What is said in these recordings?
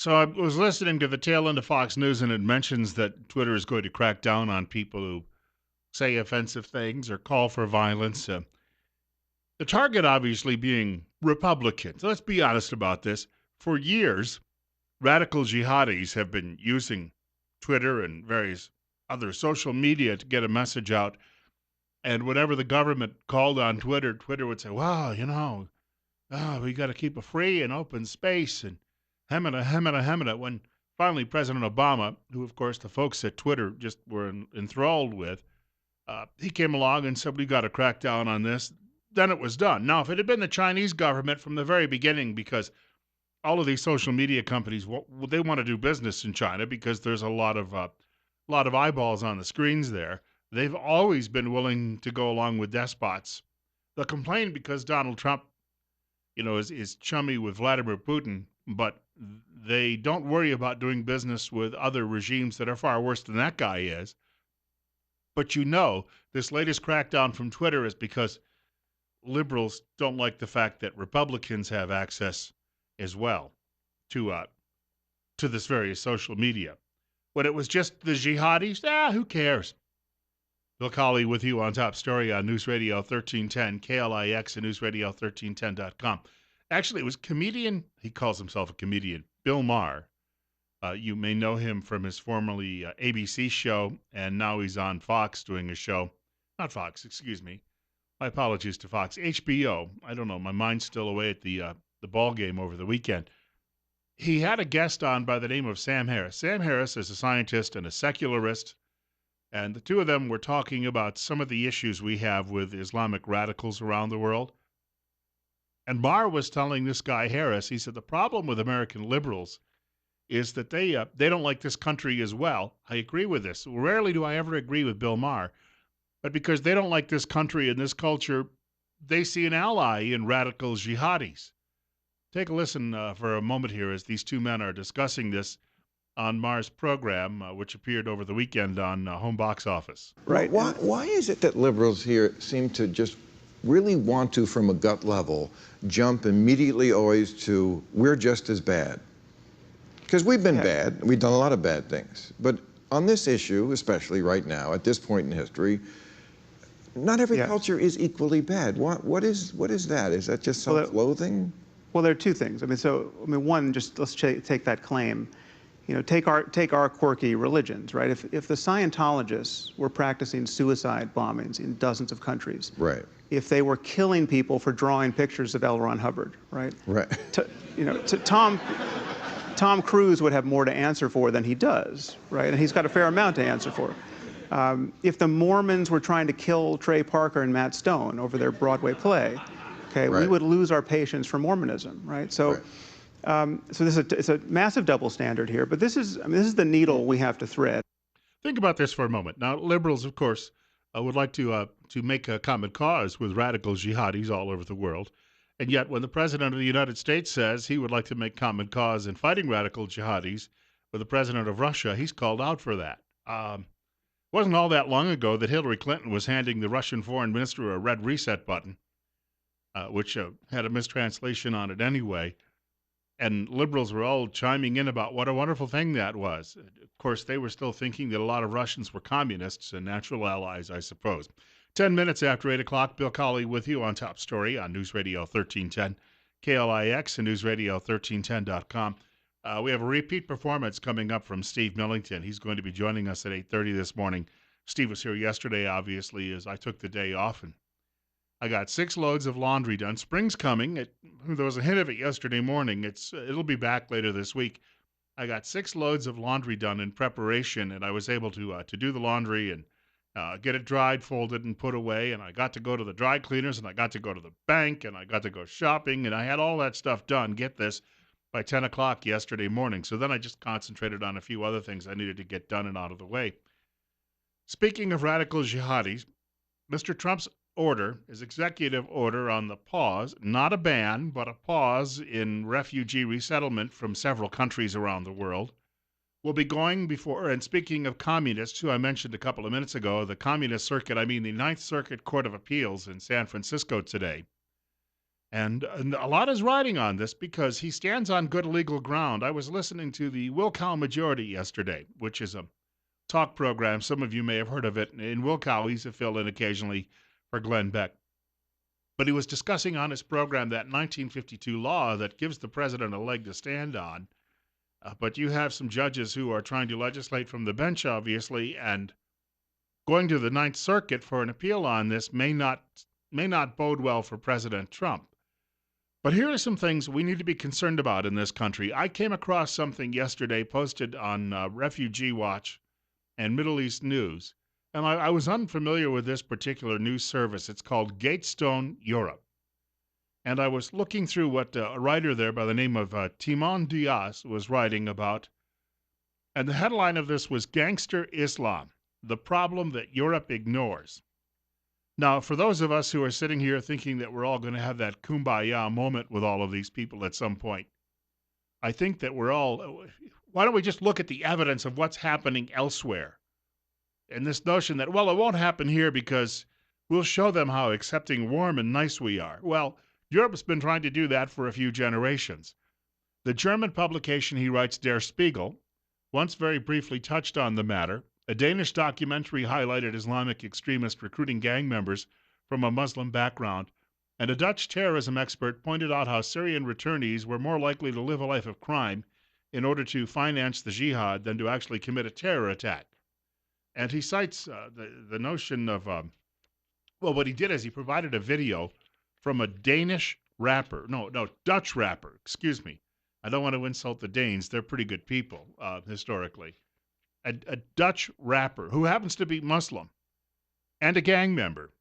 So I was listening to the tail end of Fox News, and it mentions that Twitter is going to crack down on people who say offensive things or call for violence. The target, obviously, being Republicans. Let's be honest about this. For years, radical jihadis have been using Twitter and various other social media to get a message out. And whenever the government called on Twitter, Twitter would say, well, we got to keep a free and open space and hemina, hemina, hemina. When finally President Obama, who of course the folks at Twitter just were enthralled with, he came along and said, we got to crack down on this. Then it was done. Now, if it had been the Chinese government from the very beginning, because all of these social media companies, they want to do business in China because there's a lot of eyeballs on the screens there. They've always been willing to go along with despots. They'll complain because Donald Trump, is chummy with Vladimir Putin, but they don't worry about doing business with other regimes that are far worse than that guy is. But this latest crackdown from Twitter is because liberals don't like the fact that Republicans have access as well to this various social media. When it was just the jihadis, who cares? Bill Colley with you on Top Story on News Radio 1310, KLIX, and NewsRadio1310.com. Actually, it was comedian, he calls himself a comedian, Bill Maher. You may know him from his formerly ABC show, and now he's on Fox doing a show. Not Fox, excuse me. My apologies to Fox. HBO. I don't know. My mind's still away at the ball game over the weekend. He had a guest on by the name of Sam Harris. Sam Harris is a scientist and a secularist, and the two of them were talking about some of the issues we have with Islamic radicals around the world. And Maher was telling this guy Harris, he said, the problem with American liberals is that they don't like this country as well. I agree with this. Rarely do I ever agree with Bill Maher, but because they don't like this country and this culture, they see an ally in radical jihadis. Take a listen for a moment here as these two men are discussing this on Maher's program, which appeared over the weekend on Home Box Office. Right. Why is it that liberals here seem to just really want to, from a gut level, jump immediately always to, we're just as bad? Because we've been bad. We've done a lot of bad things. But on this issue, especially right now, at this point in history, not every culture is equally bad. What is that? Is that just self-loathing? Well, there are two things. One, just let's take that claim. Take our quirky religions, right? If the Scientologists were practicing suicide bombings in dozens of countries, right? If they were killing people for drawing pictures of L. Ron Hubbard, right? Right. Tom Cruise would have more to answer for than he does, right? And he's got a fair amount to answer for. If the Mormons were trying to kill Trey Parker and Matt Stone over their Broadway play, we would lose our patience for Mormonism, right? So, it's a massive double standard here. But this is the needle we have to thread. Think about this for a moment. Now, liberals, of course, would like to make a common cause with radical jihadis all over the world. And yet, when the President of the United States says he would like to make common cause in fighting radical jihadis with the President of Russia, he's called out for that. It wasn't all that long ago that Hillary Clinton was handing the Russian foreign minister a red reset button, which had a mistranslation on it anyway. And liberals were all chiming in about what a wonderful thing that was. Of course, they were still thinking that a lot of Russians were communists and natural allies, I suppose. 10 minutes after 8 o'clock, Bill Colley with you on Top Story on News Radio 1310, KLIX, and NewsRadio1310.com. We have a repeat performance coming up from Steve Millington. He's going to be joining us at 8:30 this morning. Steve was here yesterday, obviously, as I took the day off, and I got 6 loads of laundry done. Spring's coming. There was a hint of it yesterday morning. It'll be back later this week. I got 6 loads of laundry done in preparation, and I was able to do the laundry and get it dried, folded, and put away. And I got to go to the dry cleaners, and I got to go to the bank, and I got to go shopping, and I had all that stuff done, get this, by 10 o'clock yesterday morning. So then I just concentrated on a few other things I needed to get done and out of the way. Speaking of radical jihadis, Mr. Trump's order, his executive order on the pause, not a ban, but a pause in refugee resettlement from several countries around the world, will be going before, and speaking of communists, who I mentioned a couple of minutes ago, the communist circuit, the Ninth Circuit Court of Appeals in San Francisco today, And a lot is riding on this because he stands on good legal ground. I was listening to the Wilcow Majority yesterday, which is a talk program. Some of you may have heard of it. In Wilcow, he's a fill-in occasionally for Glenn Beck. But he was discussing on his program that 1952 law that gives the president a leg to stand on. But you have some judges who are trying to legislate from the bench, obviously, and going to the Ninth Circuit for an appeal on this may not bode well for President Trump. But here are some things we need to be concerned about in this country. I came across something yesterday posted on Refugee Watch and Middle East News, and I was unfamiliar with this particular news service. It's called Gatestone Europe. And I was looking through what a writer there by the name of Timon Diaz was writing about. And the headline of this was Gangster Islam, the problem that Europe ignores. Now, for those of us who are sitting here thinking that we're all going to have that kumbaya moment with all of these people at some point, I think that why don't we just look at the evidence of what's happening elsewhere? And this notion that, well, it won't happen here because we'll show them how accepting, warm, and nice we are. Well, Europe's been trying to do that for a few generations. The German publication, he writes, Der Spiegel, once very briefly touched on the matter. A Danish documentary highlighted Islamic extremists recruiting gang members from a Muslim background, and a Dutch terrorism expert pointed out how Syrian returnees were more likely to live a life of crime in order to finance the jihad than to actually commit a terror attack. And he cites the notion of, what he did is he provided a video from a Dutch rapper, excuse me. I don't want to insult the Danes. They're pretty good people, historically. A Dutch rapper who happens to be Muslim and a gang member.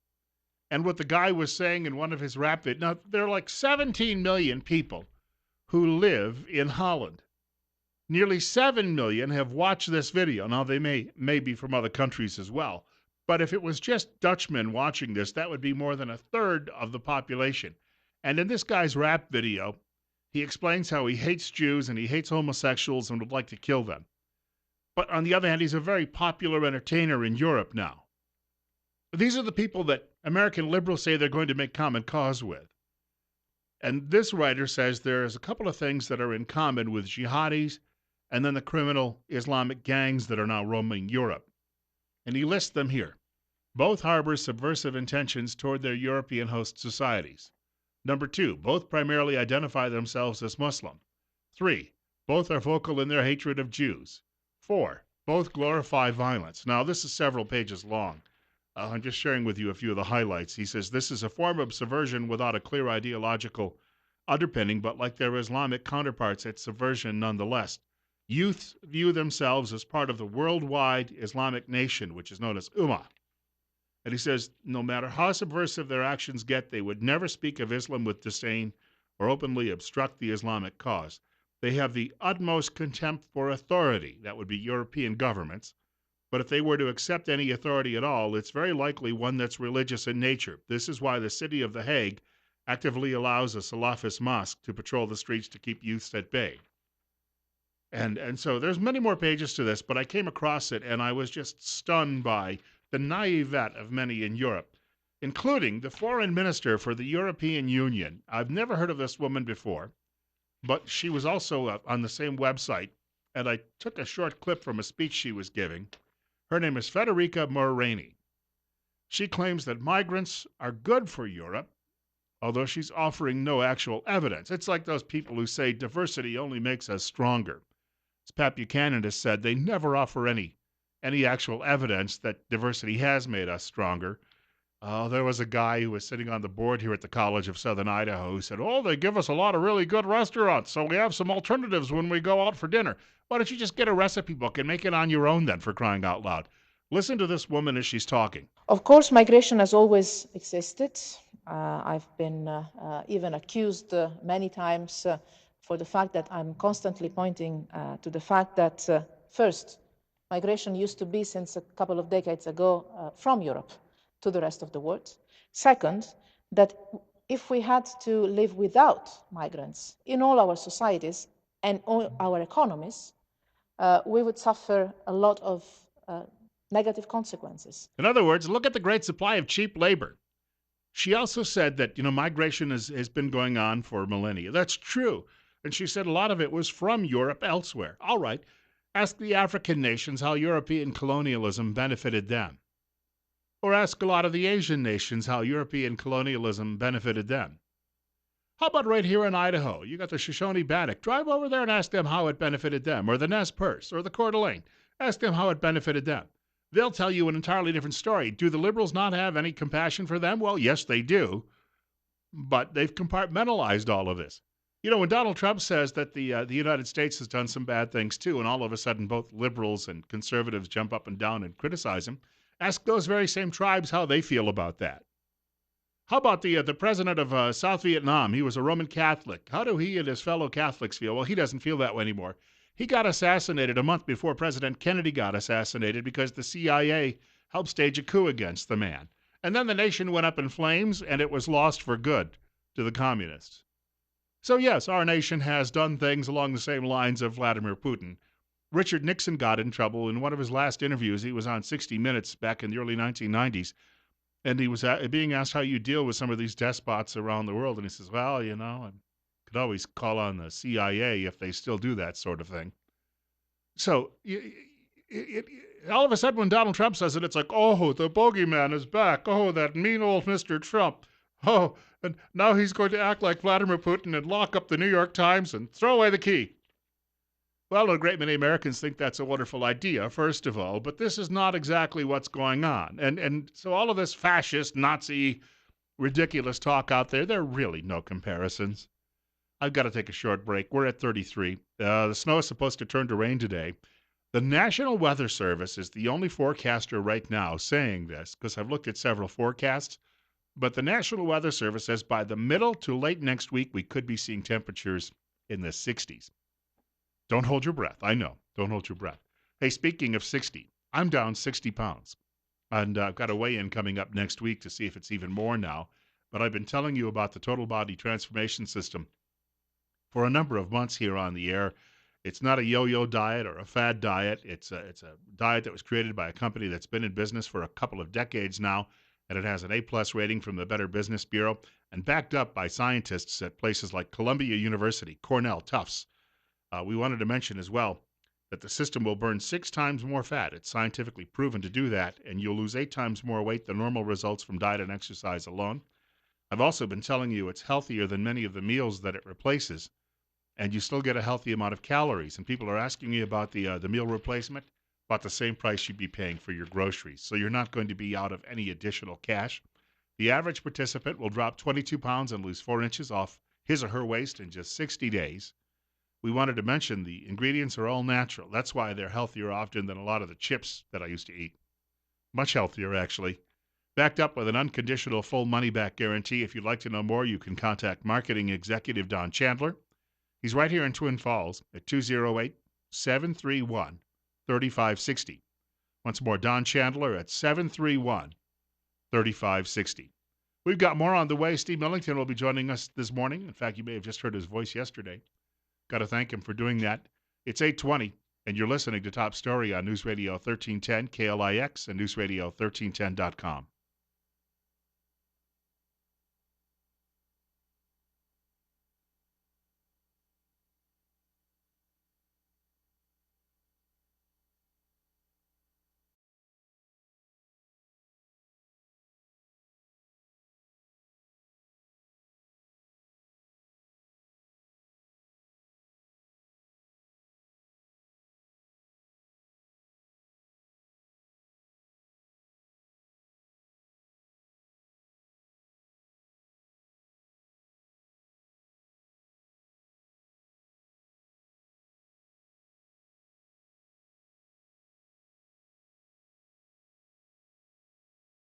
And what the guy was saying in one of his rap videos, now there are like 17 million people who live in Holland. Nearly 7 million have watched this video. Now they may be from other countries as well. But if it was just Dutchmen watching this, that would be more than a third of the population. And in this guy's rap video, he explains how he hates Jews and he hates homosexuals and would like to kill them. But on the other hand, he's a very popular entertainer in Europe now. These are the people that American liberals say they're going to make common cause with. And this writer says there's a couple of things that are in common with jihadis and then the criminal Islamic gangs that are now roaming Europe. And he lists them here. Both harbor subversive intentions toward their European host societies. Number 2, both primarily identify themselves as Muslim. 3, both are vocal in their hatred of Jews. 4, both glorify violence. Now, this is several pages long. I'm just sharing with you a few of the highlights. He says this is a form of subversion without a clear ideological underpinning, but like their Islamic counterparts, it's subversion nonetheless. Youths view themselves as part of the worldwide Islamic nation, which is known as Ummah. And he says no matter how subversive their actions get, they would never speak of Islam with disdain or openly obstruct the Islamic cause. They have the utmost contempt for authority, that would be European governments, but if they were to accept any authority at all, it's very likely one that's religious in nature. This is why the city of The Hague actively allows a Salafist mosque to patrol the streets to keep youths at bay. And so there's many more pages to this, but I came across it and I was just stunned by the naivete of many in Europe, including the foreign minister for the European Union. I've never heard of this woman before, but she was also on the same website, and I took a short clip from a speech she was giving. Her name is Federica Morini. She claims that migrants are good for Europe, although she's offering no actual evidence. It's like those people who say diversity only makes us stronger. As Pat Buchanan has said, they never offer any actual evidence that diversity has made us stronger. There was a guy who was sitting on the board here at the College of Southern Idaho who said, they give us a lot of really good restaurants, so we have some alternatives when we go out for dinner. Why don't you just get a recipe book and make it on your own then, for crying out loud? Listen to this woman as she's talking. Of course, migration has always existed. I've been even accused many times for the fact that I'm constantly pointing to the fact that, first, migration used to be, since a couple of decades ago, from Europe to the rest of the world. Second, that if we had to live without migrants in all our societies and all our economies, we would suffer a lot of negative consequences. In other words, look at the great supply of cheap labor. She also said that, migration has been going on for millennia. That's true. And she said a lot of it was from Europe elsewhere. All right. Ask the African nations how European colonialism benefited them. Or ask a lot of the Asian nations how European colonialism benefited them. How about right here in Idaho? You got the Shoshone Bannock. Drive over there and ask them how it benefited them. Or the Nez Perce or the Coeur d'Alene. Ask them how it benefited them. They'll tell you an entirely different story. Do the liberals not have any compassion for them? Well, yes, they do. But they've compartmentalized all of this. When Donald Trump says that the United States has done some bad things too, and all of a sudden both liberals and conservatives jump up and down and criticize him, ask those very same tribes how they feel about that. How about the president of South Vietnam? He was a Roman Catholic. How do he and his fellow Catholics feel? Well, he doesn't feel that way anymore. He got assassinated a month before President Kennedy got assassinated because the CIA helped stage a coup against the man. And then the nation went up in flames, and it was lost for good to the communists. So yes, our nation has done things along the same lines of Vladimir Putin. Richard Nixon got in trouble in one of his last interviews. He was on 60 Minutes back in the early 1990s. And he was being asked how you deal with some of these despots around the world. And he says, well, I could always call on the CIA if they still do that sort of thing. So all of a sudden when Donald Trump says it, it's like, oh, the bogeyman is back. Oh, that mean old Mr. Trump. Oh, and now he's going to act like Vladimir Putin and lock up the New York Times and throw away the key. Well, a great many Americans think that's a wonderful idea, first of all, but this is not exactly what's going on. And so all of this fascist, Nazi, ridiculous talk out there, there are really no comparisons. I've got to take a short break. We're at 33. The snow is supposed to turn to rain today. The National Weather Service is the only forecaster right now saying this, because I've looked at several forecasts, but the National Weather Service says by the middle to late next week, we could be seeing temperatures in the 60s. Don't hold your breath. I know. Don't hold your breath. Hey, speaking of 60, I'm down 60 pounds. And I've got a weigh-in coming up next week to see if it's even more now. But I've been telling you about the Total Body Transformation System for a number of months here on the air. It's not a yo-yo diet or a fad diet. It's a diet that was created by a company that's been in business for a couple of decades now, and it has an A-plus rating from the Better Business Bureau and backed up by scientists at places like Columbia University, Cornell, Tufts. We wanted to mention as well that the system will burn 6 times more fat. It's scientifically proven to do that, and you'll lose 8 times more weight than normal results from diet and exercise alone. I've also been telling you it's healthier than many of the meals that it replaces, and you still get a healthy amount of calories. And people are asking me about the meal replacement, about the same price you'd be paying for your groceries. So you're not going to be out of any additional cash. The average participant will drop 22 pounds and lose 4 inches off his or her waist in just 60 days. We wanted to mention the ingredients are all natural. That's why they're healthier often than a lot of the chips that I used to eat. Much healthier, actually. Backed up with an unconditional full money-back guarantee. If you'd like to know more, you can contact Marketing Executive Don Chandler. He's right here in Twin Falls at 208-731-3560. Once more, Don Chandler at 731-3560. We've got more on the way. Steve Millington will be joining us this morning. In fact, you may have just heard his voice yesterday. Got to thank him for doing that. It's 8:20, and you're listening to Top Story on News Radio 1310 KLIX and NewsRadio1310.com.